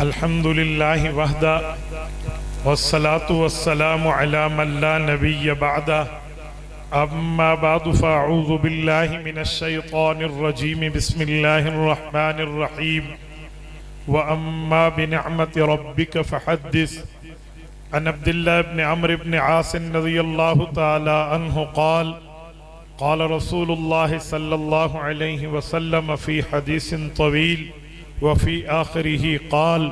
अल्हम्दुलिल्लाहि वहदा वस्सलातु वस्सलामु अला मन ला नबिय्य बअदा अम्मा बादु फ़अऊज़ु बिल्लाहि मिनश शैतानिर रजीम बिस्मिल्लाहिर रहमानिर रहीम व अम्मा बिनिअमति रब्बिक फ़हद्दिस अन अब्दुल्लाह इब्न अम्र इब्न आस रज़ियल्लाहु तआला अन्हु क़ाल क़ाल रसूलुल्लाह सल्लल्लाहु अलैहि वसल्लम फ़ी हदीसिन तवील वफ़ी आखिरिही क़ाल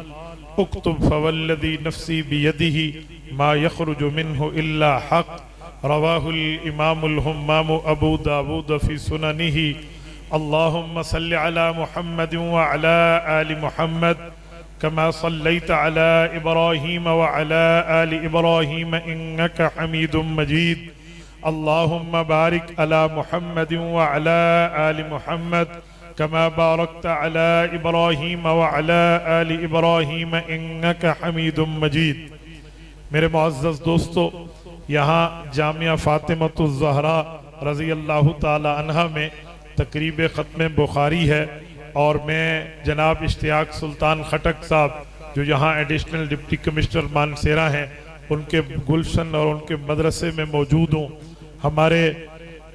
उक्तुब फ़वल्लज़ी नफ़्सी बियदिही मा यख़रुजु मिन्हु इल्ला हक़ रवाहुल इमामुल हुम्माम अबू दाऊद फ़ी सुननिही अल्लाहुम्मा सल्लि अला मुहम्मद व अला आलि मुहम्मद कमा सल्लैत अला इब्राहीम व अला आलि इब्राहीम इन्नका हमीदुम मजीद अल्लाहुम्मा बारिक अला मुहम्मद व अला आलि मुहम्मद कमा बारकत अला इब्राहीम व अला आलि इब्राहीम इन्नका हमीदुम मजीद। मेरे मुअज़्ज़ज़ दोस्तों, यहाँ जामिया फ़ातिमतुज़ ज़हरा रज़ी अल्लाह ताला अन्हा में तक़रीब ख़त्म बुखारी है और मैं जनाब इश्तियाक सुल्तान खटक साहब जो यहाँ एडिशनल डिप्टी कमिश्नर मानसेरा हैं उनके गुलशन और उनके मदरसे में मौजूद हूँ। हमारे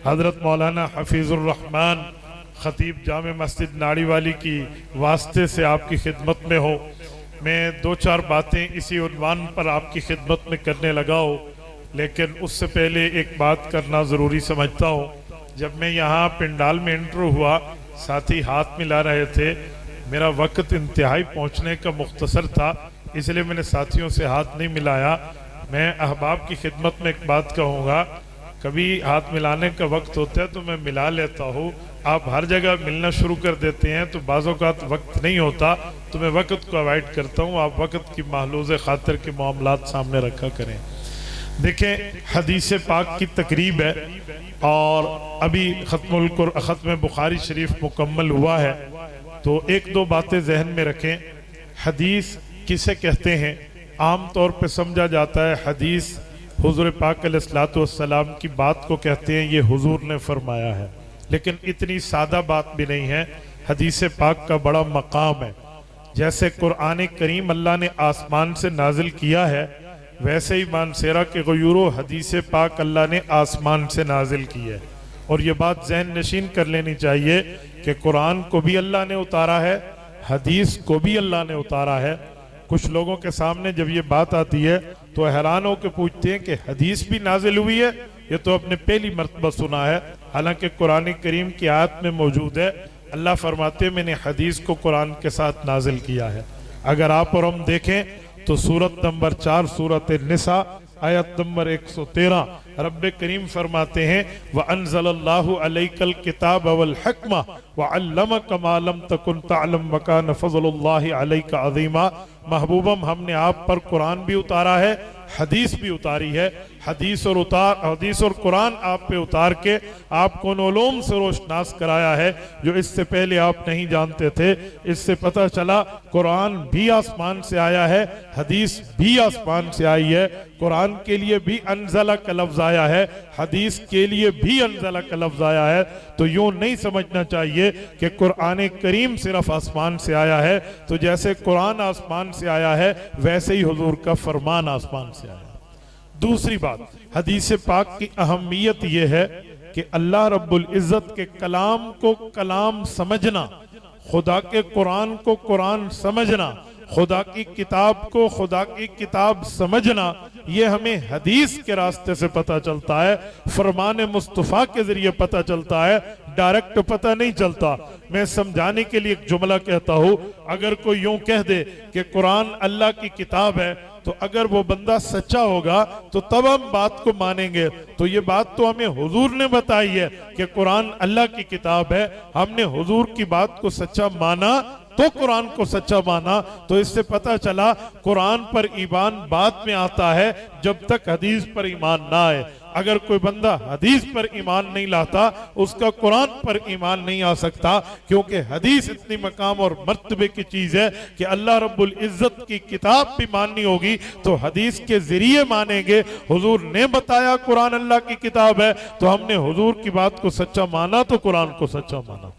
हज़रत मौलाना हफ़ीज़ुर रहमान ख़तीब जामे मस्जिद नाड़ी वाली की वास्ते से आपकी खिदमत में हो। मैं दो चार बातें इसी उन्वान पर आपकी खिदमत में करने लगा हूँ, लेकिन उससे पहले एक बात करना ज़रूरी समझता हूँ। जब मैं यहाँ पिंडाल में एंटर हुआ, साथी हाथ मिला रहे थे, मेरा वक्त इंतहाई पहुँचने का मुख्तसर था, इसलिए मैंने साथियों से हाथ नहीं मिलाया। मैं अहबाब की खिदमत में एक बात कहूँगा, कभी हाथ मिलाने का वक्त होता है तो मैं मिला लेता हूँ। आप हर जगह मिलना शुरू कर देते हैं तो बाज़ों का वक्त नहीं होता, तो मैं वक्त को अवॉइड करता हूँ। आप वक्त की महलूज़ खातिर के मामलात सामने रखा करें। देखें, हदीस पाक की तकरीब है और अभी ख़त्म बुखारी शरीफ मुकम्मल हुआ है, तो एक दो बातें जहन में रखें। हदीस किसे कहते हैं? आम तौर पे समझा जाता है हदीस हुज़ूर पाक अलैहिस्सलातु वस्सलाम की बात को कहते हैं, ये हुज़ूर ने फरमाया है, लेकिन इतनी सादा बात भी नहीं है। हदीस पाक का बड़ा मकाम है। जैसे कुरान करीम अल्लाह ने आसमान से नाजिल किया है, वैसे ही मानसेरा के गयूरो हदीस पाक अल्लाह ने आसमान से नाजिल की है। और ये बात जहन नशीन कर लेनी चाहिए कि कुरान को भी अल्लाह ने उतारा है, हदीस को भी अल्लाह ने उतारा है। कुछ लोगों के सामने जब ये बात आती है तो हैरान होकर पूछते हैं कि हदीस भी नाजिल हुई है, ये तो आपने पहली मर्तबा सुना है, हालांकि कुरान करीम की आयत में मौजूद है। अल्लाह फरमाते मैंने हदीस को कुरान के साथ नाजिल किया है। अगर आप और हम देखें तो सूरत नंबर 4 सूरत निसा आयत नंबर 113 रब्बे करीम फरमाते हैं व अंज़लल्लाहु अलैकल किताब वल हिक्मा व अल्लमक मा लम तकुन तअलम व कान फज़लुल्लाहि अलैका अज़ीमा। महबूबम, हमने आप पर कुरान भी उतारा है, हदीस भी उतारी है। हदीस और कुरान आप पे उतार के आपको उन उलूम से रोशनास कराया है जो इससे पहले आप नहीं जानते थे। इससे पता चला कुरान भी आसमान से आया है, हदीस भी आसमान से आई है। कुरान के लिए भी अनज़ला का लफ्ज़ आया है, हदीस के लिए भी अनज़ला का लफ्ज़ आया है। तो यूँ नहीं समझना चाहिए कि कुरान करीम सिर्फ आसमान से आया है। तो जैसे कुरान आसमान से आया है, वैसे ही हुजूर का फरमान आसमान से आया। दूसरी बात, हदीस पाक की अहमियत यह है कि अल्लाह रब्बुल इज़्ज़त के कलाम को कलाम समझना, खुदा के कुरान को कुरान समझना, खुदा की किताब को खुदा की किताब समझना, ये हमें हदीस के रास्ते से पता चलता है, फरमान मुस्तफ़ा के जरिए पता चलता है, डायरेक्ट पता नहीं चलता। मैं समझाने के लिए एक जुमला कहता हूँ, अगर कोई यूं कह दे कि कुरान अल्लाह की किताब है, तो अगर वो बंदा सच्चा होगा तो तब हम बात को मानेंगे। तो ये बात तो हमें हुजूर ने बताई है कि कुरान अल्लाह की किताब है, हमने हुजूर की बात को सच्चा माना तो कुरान को सच्चा माना। तो इससे पता चला कुरान पर ईमान बाद में आता है जब तक हदीस पर ईमान ना आए। अगर कोई बंदा हदीस पर ईमान नहीं लाता, उसका कुरान पर ईमान नहीं आ सकता, क्योंकि हदीस इतनी मकाम और मर्तबे की चीज है कि अल्लाह रब्बुल इज्जत की किताब भी माननी होगी तो हदीस के जरिए मानेंगे। हुजूर ने बताया कुरान अल्लाह की किताब है, तो हमने हुजूर की बात को सच्चा माना तो कुरान को सच्चा माना।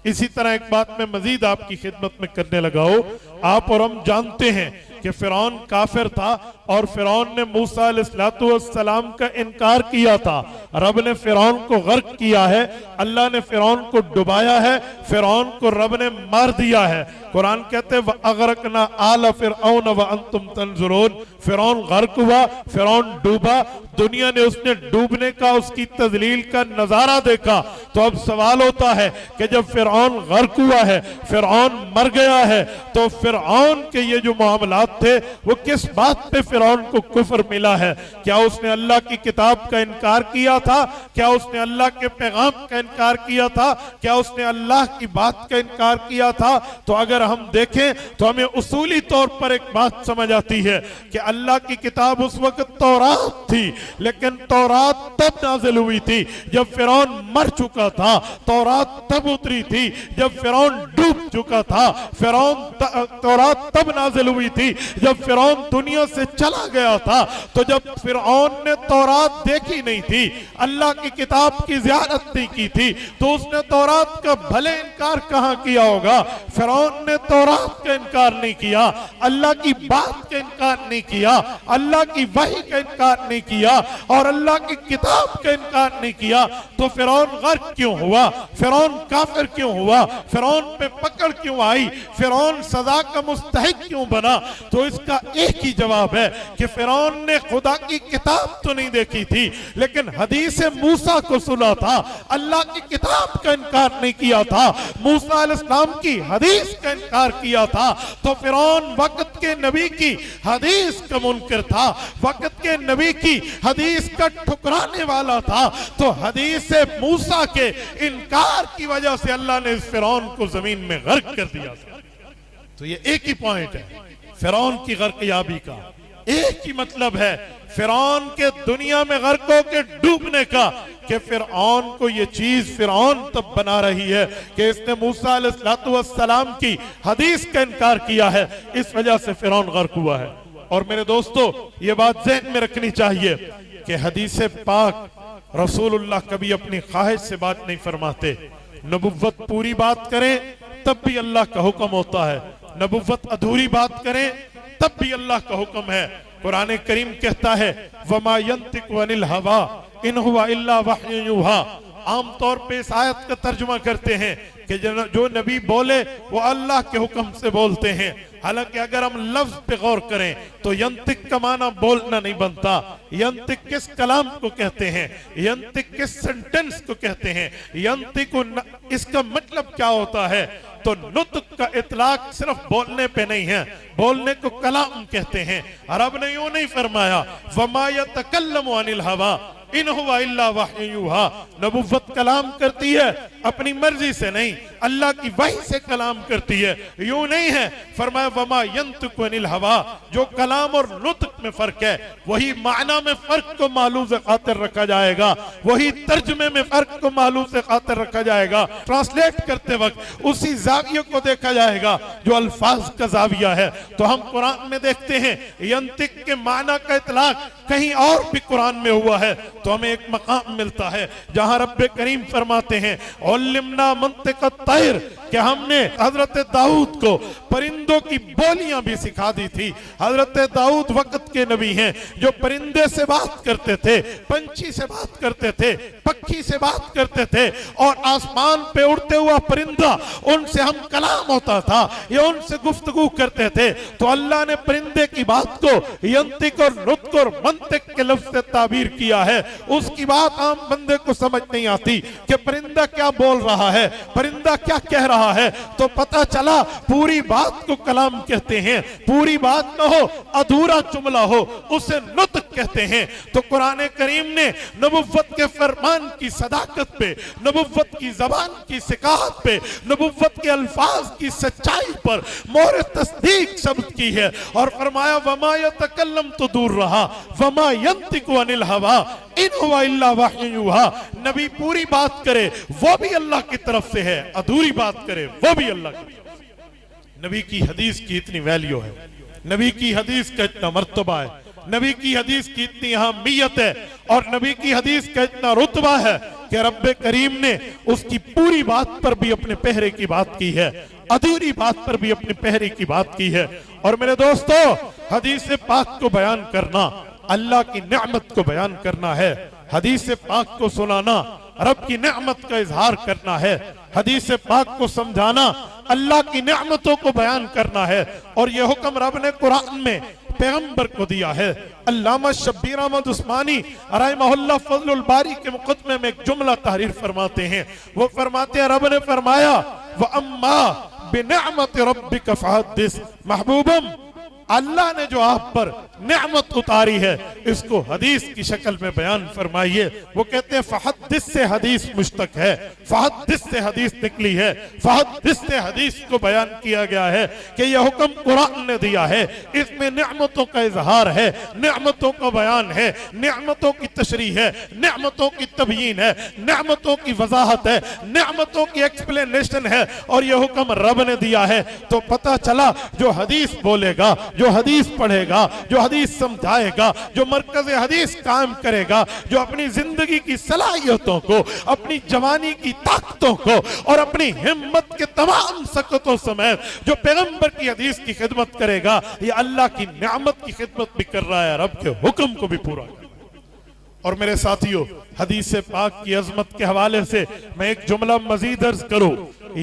इसी तरह एक बात मैं मजीद आपकी खिदमत में करने लगा हूं। आप और हम जानते हैं कि फिरौन काफिर था और फिरौन ने मूसा अलैहिस्सलाम का इनकार किया था। रब ने फिरौन को गर्क किया है, अल्लाह ने फिरौन को डुबाया है, फिरौन को रब ने मार दिया है। कुरान कहते व अगरकना आला फिरऔन व अंतुम तंजुरून, फिरौन गर्क हुआ, फिरौन डूबा, दुनिया ने उसने डूबने का, उसकी तजलील का नजारा देखा। तो अब सवाल होता है कि जब फिरौन गर्क हुआ है, फिरौन मर गया है, तो फिरौन के ये जो मामलात थे वो किस बात पे फिरौन को कुफ्र मिला है? क्या उसने अल्लाह की किताब का इनकार किया था? क्या उसने अल्लाह के पैगाम का इनकार किया था? क्या उसने अल्लाह की बात का इनकार किया था? तो अगर हम देखें तो हमें उसूली तौर पर एक बात समझ आती है कि अल्लाह की किताब उस वक्त तौरात थी, लेकिन तौरात तब नाजिल हुई थी जब फिरौन मर चुका था। तौरात तब उतरी थी जब फिरौन डूब चुका था। तौरात तब नाजिल हुई थी जब फिरौन दुनिया से चला गया था। तो जब फिरौन ने तौरात देखी नहीं थी, अल्लाह की किताब की ज़ियारत नहीं की थी, तो उसने तौरात का भले इनकार कहां किया होगा? फिरौन ने तौरात का इनकार नहीं किया, अल्लाह की बात का इनकार नहीं किया, अल्लाह की वही का इनकार नहीं किया और अल्लाह की किताब का इनकार नहीं किया। तो फिरौन गर्क क्यों हुआ? फिरौन काफिर क्यों हुआ? फिरौन पे पकड़ क्यों आई? फिरौन सजा का मुस्तहिक क्यों बना? तो इसका एक ही जवाब है कि फिरौन ने खुदा की किताब तो नहीं देखी थी, लेकिन हदीस मूसा को सुना था, अल्लाह की किताब का इनकार नहीं किया था, मूसा अलैहिस्सलाम की हदीस का इनकार किया था। तो फिरौन वक्त के नबी की हदीस का मुनकर था, वक्त के नबी की हदीस का ठुकराने वाला था। तो हदीस मूसा के इनकार की वजह से अल्लाह ने इस फिरौन को जमीन में गर्क कर दिया। तो ये एक ही पॉइंट है फिरौन की गर्कयाबी का, एक ही मतलब है फिरौन के दुनिया में गर्क होकर डूबने का, कि फिरौन को ये चीज फिरौन तब बना रही है कि इसने मूसा अलैहिस्सलाम की हदीस का इनकार किया है, इस वजह से फिरौन गर्क हुआ है। और मेरे दोस्तों ये बात ज़हन में रखनी चाहिए कि हदीस पाक रसूलुल्लाह कभी अपनी ख्वाहिश से बात नहीं फरमाते। नबुव्वत पूरी बात करें तब भी अल्लाह का हुक्म होता है, नबुव्वत अधूरी बात करें तब भी अल्लाह का हुक्म है। कुरान करीम कहता है वमा यंतिकु अनिल हवा इन हुवा इल्ला वह्युन युहा। आमतौर पे इस आयत का तर्जुमा करते हैं कि जो नबी बोले वो अल्लाह के हुक्म से बोलते हैं। हालांकि अगर हम लफ्ज पे गौर करें तो यंतिक का माना बोलना नहीं बनता। यंतिक किस कलाम को कहते हैं? यंतिक किस सेंटेंस को कहते हैं? यंतिक इसका मतलब क्या होता है? तो नुत्क का इतलाक सिर्फ बोलने पे नहीं है, बोलने को कलाम कहते हैं। अरब ने यूं नहीं फरमाया वमा यतकल्लमु अनिल हवा इन हुवा इल्ला वह्युन युहा। नबुव्वत कलाम करती है अपनी मर्जी से नहीं, अल्लाह की वही से कलाम करती है। यूं नहीं है, फरमाया वमा यंतिकु अनिल हवा। जो कलाम और नुत्क में फर्क है वही माना में फर्क को मालूम से खातिर रखा जाएगा, वही तर्जुमे में फर्क को मालूम से खातिर रखा जाएगा। ट्रांसलेट करते वक्त उसी जाविये को देखा जाएगा जो अल्फाज का जाविया है। तो हम कुरान में देखते हैं यंतिक के माना का इतलाक कहीं और भी कुरान में हुआ है, तो हमें एक मकाम मिलता है जहां रब्बे करीम फरमाते हैं उल्लिमना मंतिक़त तैर, कि हमने हजरत दाऊद को परिंदों की बोलियां भी सिखा दी थी। हजरत दाऊद वक्त के नबी हैं जो परिंदे से बात करते थे, पंछी से बात करते थे, पक्षी से बात करते थे, और आसमान पे उड़ते हुआ परिंदा उनसे हम कलाम होता था, ये उनसे गुफ्तगू करते थे। तो अल्लाह ने परिंदे की बात को यंतिक और नुत्क और मंतिक के लफ्ज से ताबीर किया है। उसकी बात आम बंदे को समझ नहीं आती कि परिंदा क्या बोल रहा है, परिंदा क्या कह रहा है। तो पता चला पूरी बात को कलाम कहते हैं, पूरी बात न हो अधूरा जुमला हो उसे नुत्क कहते हैं। तो कुरान करीम ने नबुव्वत के फरमान की सदाकत पे, नबुव्वत की जबान की सिकाहत पे, नबुव्वत के अल्फाज की सच्चाई पर मोहर तस्दीक शब्द की है और फरमाया वमा यतकल्लम, तो दूर रहा, वमा यंतिकु अनिल हवा इन हुवा इल्ला वह्युन युहा। नबी पूरी बात करे वो भी अल्लाह की तरफ से है, अधूरी बात करे वो भी अल्लाह की। नबी की हदीस की इतनी वैल्यू है, नबी की हदीस का इतना मर्तबा है, नबी की हदीस की इतनी अहमियत है और नबी की हदीस का इतना रुतबा है कि रब्बे करीम ने उसकी पूरी बात पर भी अपने पहरे की बात की है, अधूरी बात पर भी अपने पहरे की बात की है। और मेरे दोस्तों, हदीस पाक को बयान करना अल्लाह की नेमत को बयान करना है। हदीस पाक को सुनाना रब की नेमत का इजहार करना है। हदीस पाक को समझाना अल्लाह की नेमतों को बयान करना है। और यह हुक्म रब ने कुरान में पैगंबर को दिया है। अल्लामा शब्बीर अहमद उस्मानी रहमहुल्लाह फज़लुल बारी के मुक़द्दमे में एक जुमला तहरीर फरमाते हैं। वो फरमाते हैं, रब ने फरमाया व अम्मा बिनिअमति रब्बिका फहद्दिस, महबूबम अल्लाह ने जो आप पर नेमत उतारी है इसको हदीस की शक्ल में बयान फरमाइए। वो कहते हैं फहद्दिस से हदीस मुश्तक है, फहद्दिस से हदीस निकली है, फहद्दिस से हदीस को बयान किया गया है कि यह हुक्म कुरान ने दिया है। इसमें नेमतों का इजहार है, नेमतों का बयान है, नेमतों की तशरीह है, नेमतों की तबयीन है, नेमतों की वजाहत है, नेमतों की एक्सप्लेनेशन है। और यह हुक्म रब ने दिया है। तो पता चला जो हदीस बोलेगा, जो हदीस पढ़ेगा, जो हदीस समझाएगा, जो मरकज़ हदीस कायम करेगा, जो अपनी जिंदगी की सलाहियतों को, अपनी जवानी की ताकतों को और अपनी हिम्मत के तमाम सकतों समेत जो पैगंबर की हदीस की खिदमत करेगा, ये अल्लाह की नेमत की खिदमत भी कर रहा है, रब के हुक्म को भी पूरा कर। और मेरे साथियों, हदीस पाक की अजमत के हवाले से मैं एक जुमला मजीद अर्ज करूं।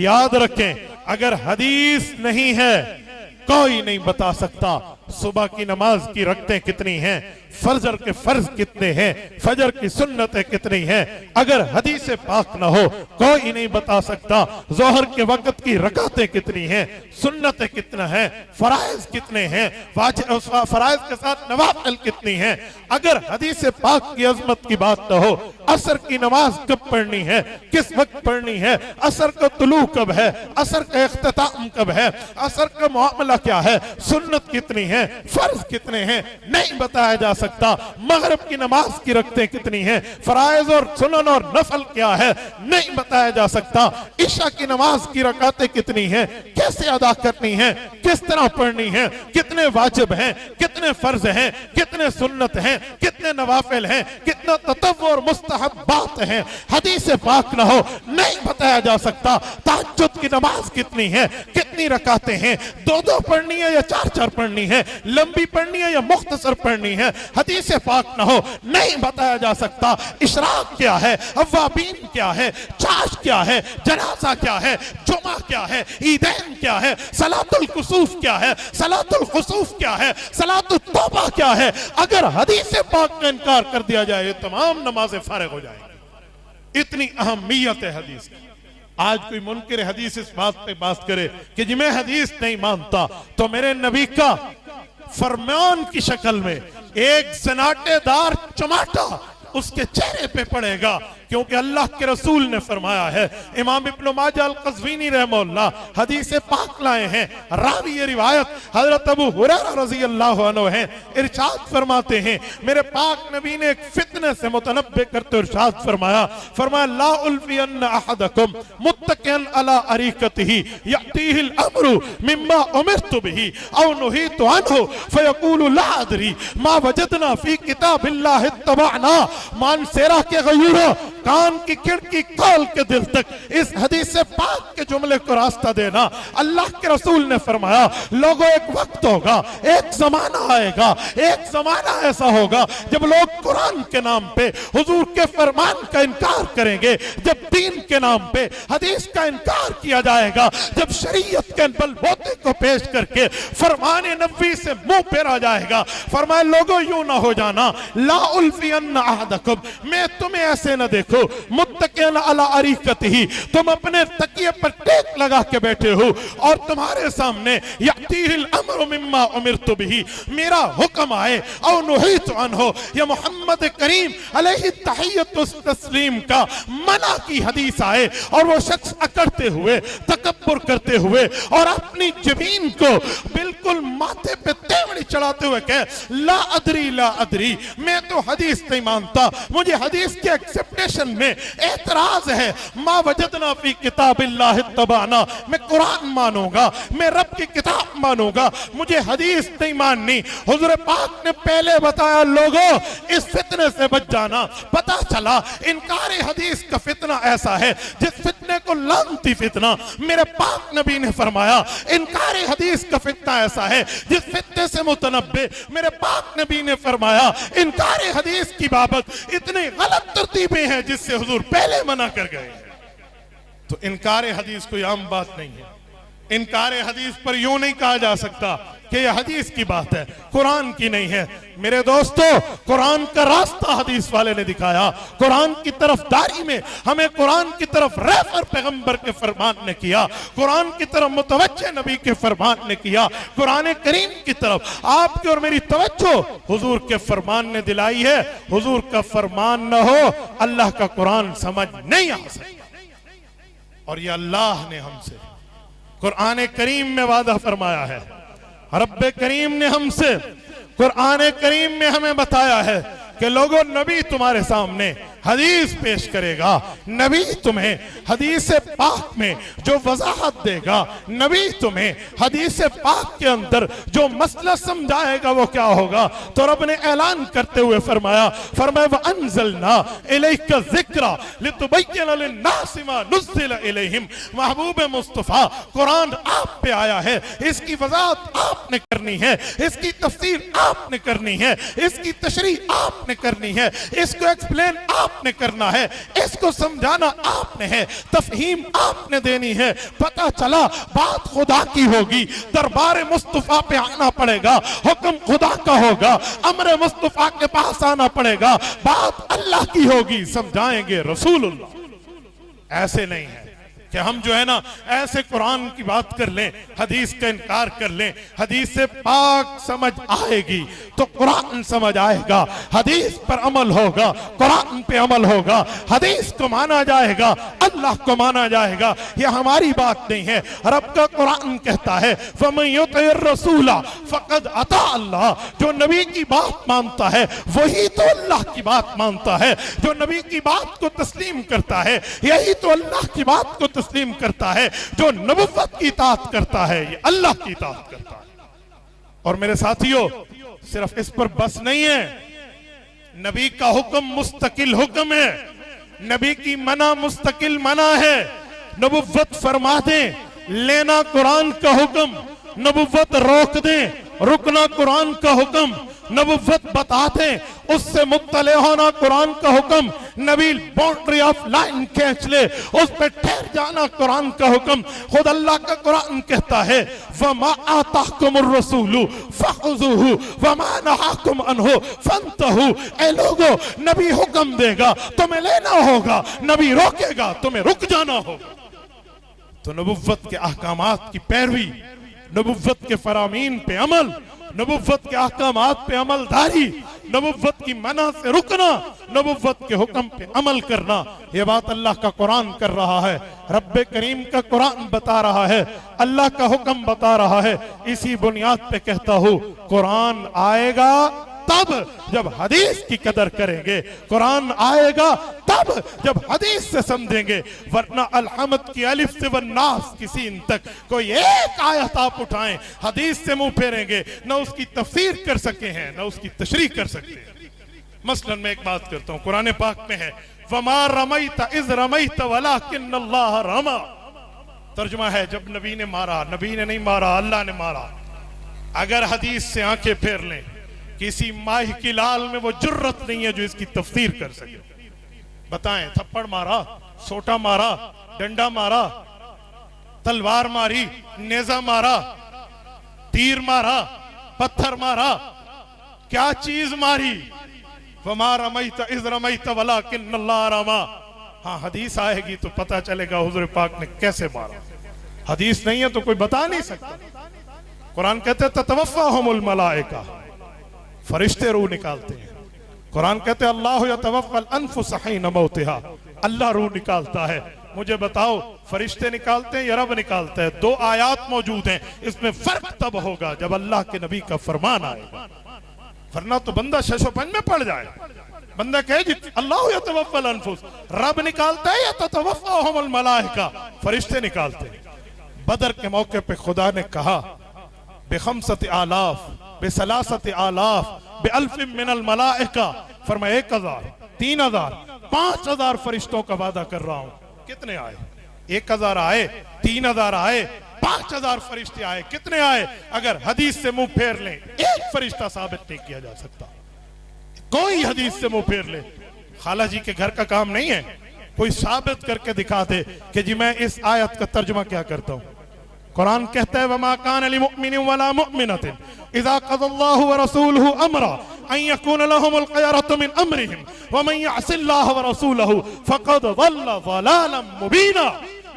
याद रखें, अगर हदीस नहीं है कोई नहीं बता सकता सुबह की नमाज की रकतें कितनी हैं, फजर के फर्ज कितने हैं, फजर की सुन्नतें कितनी हैं। अगर हदीस पाक ना हो कोई नहीं बता सकता जोहर के वक्त की रकातें कितनी हैं, सुन्नतें कितना है, फराइज कितने हैं, फराइज के साथ नवाफिल कितनी हैं। अगर हदीस पाक की अजमत की बात ना हो, असर की नमाज कब पढ़नी है, किस वक्त पढ़नी है, असर का तुलू कब है, असर का इख्तिताम कब है, असर का मामला क्या है, सुन्नत कितनी है, फर्ज कितने हैं, नहीं बताया जा सकता। मगरिब की नमाज की रकतें कितनी हैं, फराइज और सुनन और नफल क्या है, नहीं बताया जा सकता। इशा की नमाज की रकातें कितनी हैं, कैसे अदा करनी है, किस तरह पढ़नी है, कितने वाजिब हैं, कितने फर्ज हैं, कितने सुन्नत हैं, कितने नवाफिल हैं, कितना ततव्वुर और मुस्तहब्बात हैं, हदीस पाक ना हो नहीं बताया जा सकता। तहज्जुद की नमाज कितनी है, कितनी रकातें हैं, दो दो पढ़नी है या चार चार पढ़नी है, लंबी पढ़नी है या मुख्तसर पढ़नी है, हदीस पाक ना हो नहीं बताया जा सकता। इशराक क्या है, अव्वाबीन क्या है, चाश क्या है, जनाजा क्या है, जुमा क्या है, ईदैन क्या है, सलातुल कुसूफ क्या है, सलातुल खुसूफ क्या है, सलातुल तौबा क्या है। अगर हदीस पाक का इनकार कर दिया जाए ये तमाम नमाजें फारिग हो जाएंगी। इतनी अहमियत है हदीस की। आज कोई मुनकिर हदीस इस बात पे बात करे कि जी मैं हदीस नहीं मानता, तो मेरे नबी का फरमान की शक्ल में एक सनाटेदार चमाटा उसके चेहरे पे पड़ेगा, क्योंकि अल्लाह के रसूल ने फरमाया है। इमाम इब्न माजा अल क़ज़वीनी रहमहुल्लाह हदीस पाक लाए हैं। रावी ये रिवायत हजरत अबू हुरैरा रज़ी अल्लाह अन्हु हैं। इरशाद फरमाते हैं, मेरे पाक नबी ने एक फितने से मुतनब्बे करते इरशाद फरमाया, ला उल्फियन्ना अहदकुम मुत्तकियन अला अरीकतिही यअतीहिल अम्रु मिम्मा उमिरतु बिही औ नुहीतु अन्हु फयक़ूलु ला अदरी मा वजदना फी किताबिल्लाहि इत्तबअना। मान सेरा के गयूरो, कान की खिड़की खोल के दिल तक इस हदीस पाक के जुमले को रास्ता देना। अल्लाह के रसूल ने फरमाया, लोगों एक वक्त होगा, एक जमाना आएगा, एक जमाना ऐसा होगा जब लोग कुरान के नाम पे हुजूर के फरमान का इनकार करेंगे, जब दीन के नाम पे हदीस का इनकार किया जाएगा, जब शरीयत के बलबूते को पेश करके फरमान नबी से मुंह फेरा जाएगा। फरमाया, लोगों यूं ना हो जाना, ला उल्फियन्ना अहदकुम, मैं तुम्हें ऐसे न देखो, मुत्तकियन अला अरीकतिही, तुम अपने तकिए पर टेक लगा के बैठे हो और तुम्हारे सामने यअतीहिल अम्रु मिम्मा उमिरतु बिही, मेरा हुक्म आए और नुहीतु अन्हु, या मोहम्मद करीम अलैहि तहियतु तस्लीम का मना की हदीस आए और वो शख्स अकड़ते हुए, तकब्बुर करते हुए और अपनी जमीन को बिल्कुल माथे पे तेवड़ी चढ़ाते हुए कहे ला अदरी, मैं तो हदीस नहीं मानता, मुझे हदीस के एक्सेप्टेशन में एतराज है। मा वजदना फी किताबिल्लाह तबाना, मैं कुरान मानूंगा, मैं रब की किताब मानूंगा, मुझे हदीस नहीं माननी। हुजूर पाक ने पहले बताया लोगों इस फितने से बच जाना। पता चला इनकार हदीस का फितना ऐसा है जिस फितने को लानती फितना मेरे पाक नबी ने फरमाया। इनकार हदीस का फितना ऐसा है जिस फितने से मुतनब्बे मेरे पाक नबी ने फरमाया। इनकार हदीस की बाबत इतनी गलत तरतीबें हैं जिससे हुजूर पहले मना कर गए। तो इनकार हदीस कोई आम बात नहीं है। इनकार हदीस पर यूं नहीं कहा जा सकता कि यह हदीस की बात है, कुरान की नहीं है। मेरे दोस्तों, कुरान का रास्ता हदीस वाले ने दिखाया। कुरान की तरफदारी में हमें कुरान की तरफ रेफर पैगंबर के फरमान ने किया, कुरान की तरफ मुतवज्जे नबी के फरमान ने किया, कुरान करीम की तरफ आपके और मेरी तवज्जो हुजूर के फरमान ने दिलाई है। हुजूर का फरमान न हो अल्लाह का कुरान समझ नहीं आ सकता। और ये अल्लाह ने हमसे कुरान करीम में वादा फरमाया है। रब्बे करीम ने हमसे कुरान करीम में हमें बताया है कि लोगों नबी तुम्हारे सामने हदीस पेश करेगा, नबी तुम्हें हदीस पाक में जो वजाहत देगा, नबी तुम्हें हदीस पाक के अंदर जो मसला समझाएगा वो क्या होगा। तो रब ने ऐलान करते हुए फरमाया व अंज़लना इलैका ज़िक्रा लितुबय्यिना लिन्नासि मा नुज़्ज़िला इलैहिम। महबूब मुस्तफ़ा कुरान आप पे आया है, इसकी वजाहत आपने करनी है, इसकी तफसीर आपने करनी है, इसकी तशरीह आपने करनी है, इसको एक्सप्लेन आपने करना है, इसको समझाना आपने है, तफहीम आपने देनी है। पता चला बात खुदा की होगी, दरबार मुस्तफा पे आना पड़ेगा, हुक्म खुदा का होगा, अमर मुस्तफा के पास आना पड़ेगा, बात अल्लाह की होगी, समझाएंगे रसूलुल्लाह। ऐसे नहीं है कि हम जो है ना ऐसे कुरान की बात कर लें, हदीस का इनकार कर लें। हदीस से पाक समझ आएगी तो कुरान समझ आएगा, हदीस पर अमल होगा, कुरान पे अमल होगा, हदीस को माना जाएगा, अल्लाह को माना जाएगा। यह हमारी बात नहीं है, रब का कुरान कहता है फमन युतिर रसूला फकद अता अल्लाह। जो नबी की बात मानता है वही तो अल्लाह की बात मानता है, जो नबी की बात को तस्लीम करता है यही तो अल्लाह की बात को तस्लीम करता है, जो नबुव्वत की इताअत करता है ये अल्लाह की इताअत करता है। और मेरे साथियों, सिर्फ इस पर बस नहीं है, नबी का हुक्म मुस्तकिल हुक्म है, नबी की मना मुस्तकिल मना है। नबुव्वत फरमा दें, लेना कुरान का हुक्म, नबुव्वत रोक दें, रुकना कुरान का हुक्म, नबुव्वत बता दें, उससे मुत्तले होना कुरान का हुक्म, नबी बाउंड्री ऑफ लाइन खींच ले, उस पे ठहर जाना कुरान का हुक्म। खुद अल्लाह का कुरान कहता है वमा आताकुमुर रसूलु फखुजुहु वमा नहाकुम अन्हु फंतहु। ए लोगों, नबी हुक्म देगा तुम्हें लेना होगा, नबी रोकेगा तुम्हें रुक जाना होगा। तो नबुव्वत के अहकामात की पैरवी, नबुव्वत के फरामीन पे अमल, नबुव्वत के अहकामात पे अमलदारी, नबुव्वत की मना से रुकना, नबुव्वत के हुक्म पे अमल करना, ये बात अल्लाह का कुरान कर रहा है, रब्बे करीम का कुरान बता रहा है, अल्लाह का हुक्म बता रहा है। इसी बुनियाद पे कहता हूँ कुरान आएगा तब जब हदीस की कदर करेंगे, कुरान आएगा तब जब हदीस से समझेंगे, वरना अलहमद की अलिफ से वन्नास की सीन तक कोई एक आयत आप उठाएं हदीस से मुंह फेरेंगे, न उसकी तफसीर कर सके हैं न उसकी तशरीह कर सकते हैं। मसलन मैं एक बात करता हूं, कुरान पाक में है वमा रमैता इज़ रमैता वलाकिन्नल्लाह रमा। तर्जुमा है जब नबी ने मारा, नबी ने नहीं मारा, अल्लाह ने मारा। अगर हदीस से आंखें फेर लें, किसी माह की लाल में वो जुर्रत नहीं है जो इसकी तफसीर कर सके। बताएं, थप्पड़ मारा, सोटा मारा, डंडा मारा, तलवार मारी, नेजा मारा, तीर मारा, पत्थर मारा, क्या चीज मारी? वमा रमैता इज़ रमैता वलाकिन्नल्लाह रमा। हाँ, हदीस आएगी तो पता चलेगा हुजूर पाक ने कैसे मारा। हदीस नहीं है तो कोई बता नहीं सकता। कुरान कहते ततवफ़्फ़ाहुमुल मलाइका, फरिश्ते रूह निकालते हैं। कुरान कहते अल्लाह यतवफ़्फ़ल अनफुस हिन मौतिहा, अल्लाह रूह निकालता है मुझे बताओ फरिश्ते निकालते हैं या रब निकालते हैं? दो आयात मौजूद हैं, इसमें फर्क तब होगा जब अल्लाह के नबी का फरमान आएगा, वरना तो बंदा शशोपंज में पड़ जाए। बंदा कहे जी अल्लाह यतवफ़्फ़ल अनफुस, रब निकालता है या ततवफ़्फ़ाहुमुल मलाइका, फरिश्ते निकालते हैं। बदर के मौके पे खुदा ने कहा बेखमसत आलाफ बेसलासत आलाफ बेअल्फ़िम मिनल मलाइका, फरमाया 1000 3000 5000 फरिश्तों का वादा कर रहा हूं। कितने आए? 1000 आए, 3000 आए, 5000 फरिश्ते आए। कितने आए? अगर हदीस से मुंह फेर लें एक फरिश्ता साबित नहीं किया जा सकता। कोई हदीस से मुंह फेर ले, खाला जी के घर का काम नहीं है, कोई साबित करके दिखा दे कि जी मैं इस आयत का तर्जुमा क्या करता हूं। कुरान कहता है वमा कान लिमुमिनिन वला मुमिनतिन इज़ा क़ज़ल्लाहु व रसूलुहु अमरा अन यकून लहुमुल ख़ियरतु मिन अमरिहिम व मन यअसिल्लाह व रसूलहु फ़क़द ज़ल्ल ज़लालन मुबीना।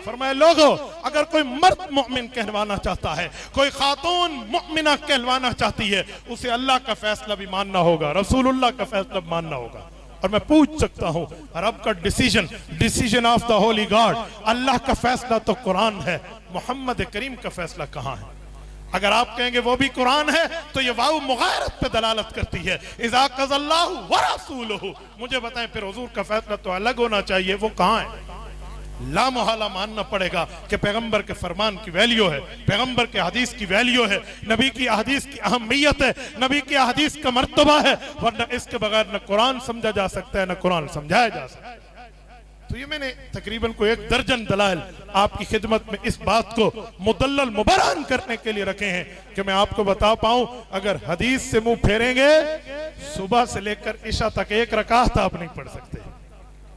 फरमाया लोगों, अगर कोई मर्द मुमिन कहलवाना चाहता है, कोई खातून मुमिना कहलवाना चाहती है, उसे अल्लाह का फैसला भी मानना होगा, रसूलुल्लाह का फैसला भी मानना होगा। और मैं पूछ सकता हूं, रब का decision of the holy God, अल्लाह का फैसला तो कुरान है, मोहम्मद करीम का फैसला कहां है? अगर आप कहेंगे वो भी कुरान है तो ये वाव मुगायरत पे दलालत करती है। इज़ा क़ज़ल्लाहु व रसूलुहु, मुझे बताएं फिर हुजूर का फैसला तो अलग होना चाहिए, वो कहां है? ला मुहाला मानना पड़ेगा कि पैगंबर के फरमान की वैल्यू है, पैगंबर के हदीस की वैल्यू है, नबी की हदीस की अहमियत है, नबी की हदीस का मर्तबा है, वरना इसके बगैर न कुरान समझा जा सकता है न कुरान समझाया जा सकता है। तो ये मैंने तकरीबन को 1 दर्जन दलाइल आपकी खिदमत में इस बात को मुदल्लल मुबरहन करने के लिए रखे हैं कि मैं आपको बता पाऊं, अगर हदीस से मुंह फेरेंगे सुबह से लेकर इशा तक 1 रकात आप नहीं पढ़ सकते,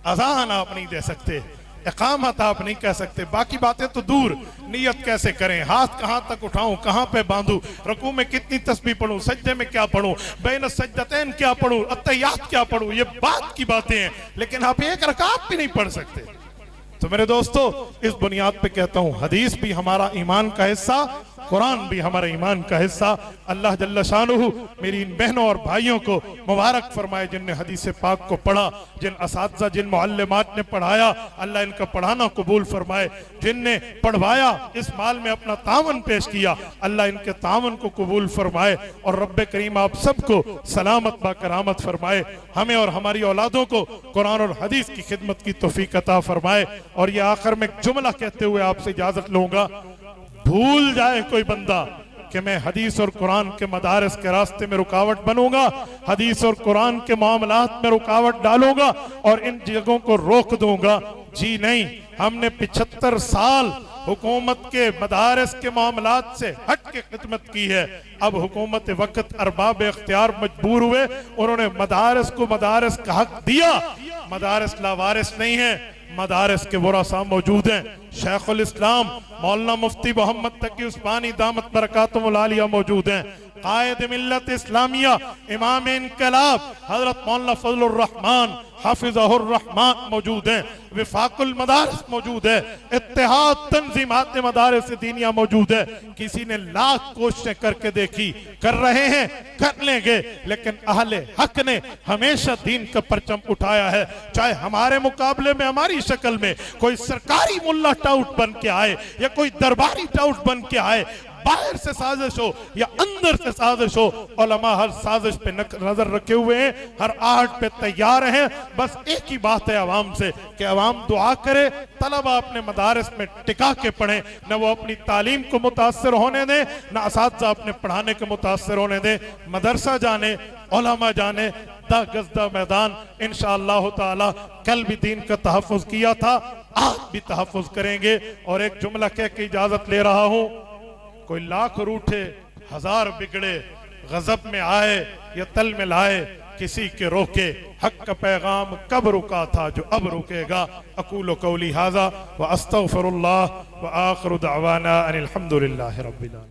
अज़ान आप नहीं दे सकते, इकामत आप नहीं कह सकते, बाकी बातें तो दूर। नियत कैसे करें, हाथ कहां तक उठाऊं, कहां पे बांधूं, रुकू में कितनी तस्बीह पढ़ूं, सज्दे में क्या पढ़ूं, बैन सज्दतैन क्या पढ़ूं, अत्तहियात क्या पढ़ूं, ये बात की बातें हैं, लेकिन आप 1 रकात भी नहीं पढ़ सकते। तो मेरे दोस्तों, इस बुनियाद पे कहता हूं हदीस भी हमारा ईमान का हिस्सा, कुरान भी हमारे ईमान का हिस्सा। अल्लाह जल्ल शानुहु मेरी इन बहनों और भाइयों को मुबारक फरमाए जिनने हदीस पाक को पढ़ा, जिन असातिज़ा जिन मुअल्लिमात ने पढ़ाया, अल्लाह इनका पढ़ाना कबूल फरमाए, जिनने पढ़वाया इस माल में अपना तावन पेश किया, अल्लाह इनके तावन को कबूल फरमाए और रब्बे करीम आप सबको सलामत बाकरामत फरमाए, हमें और हमारी औलादों को कुरान और हदीस की खिदमत की तौफीक अता फरमाए। और ये आखिर में एक जुमला कहते हुए आपसे इजाजत लूंगा, भूल जाए कोई बंदा कि मैं हदीस और कुरान के मदारस के रास्ते में रुकावट बनूंगा, हदीस और कुरान के मामलात में रुकावट डालूंगा और इन जगहों को रोक दूंगा, जी नहीं। हमने 75 साल हुकूमत के मदारस के मामलात से हट के खिदमत की है। अब हुकूमत वक्त अरबाब इख्तियार मजबूर हुए, उन्होंने मदारस को मदारस का हक दिया। मदारस लावारिस नहीं है, मदारस के वरासा मौजूद हैं। शेखुल इस्लाम मौलाना मुफ्ती मोहम्मद तकी उस्मानी दामत बरकातुहुल आलिया मौजूद हैं। कायद मिल्लत इस्लामिया इमाम इनकलाब हजरत मौलाना फजलुर रहमान हाफिज़हुर रहमान मौजूद हैं। विफाकुल मदारिस मौजूद है, इत्तेहाद तंजीमात मदारिस दीनिया मौजूद है। किसी ने लाख कोशिशें करके देखी, कर रहे हैं, कर लेंगे, लेकिन अहले हक ने हमेशा दीन का परचम उठाया है। चाहे हमारे मुकाबले में हमारी शक्ल में कोई सरकारी मुल्ला टाउट बन के आए या कोई दरबारी टाउट बन के आए, बाहर से साजिश हो या अंदर से साजिश हो, उलमा हर साजिश पे नजर रखे हुए हैं, हर आहट पे तैयार हैं। बस एक ही बात है आवाम से कि आवाम दुआ करे, तलबा अपने मदारस में टिका के पढ़ें, न वो अपनी तालीम को मुतासर होने दें, न असातिज़ा अपने पढ़ाने को मुतासर होने दें। मदरसा जाने, उलमा जाने, दा गज़दा मैदान इंशाअल्लाह ताला। कल भी दीन का तहफ़्फ़ुज़ किया था, आज भी तहफ़्फ़ुज़ करेंगे। और एक जुमला कह के इजाजत ले रहा हूं, कोई लाख रूठे 1000 बिगड़े, गजब में आए या तल में लाए, किसी के रोके हक का पैगाम कब रुका था जो अब रुकेगा। अकूलु कौली हाज़ा व अस्तग़फिरुल्लाह व आखिरु दअवाना अनिल हम्दुलिल्लाहि रब्बिल आलमीन।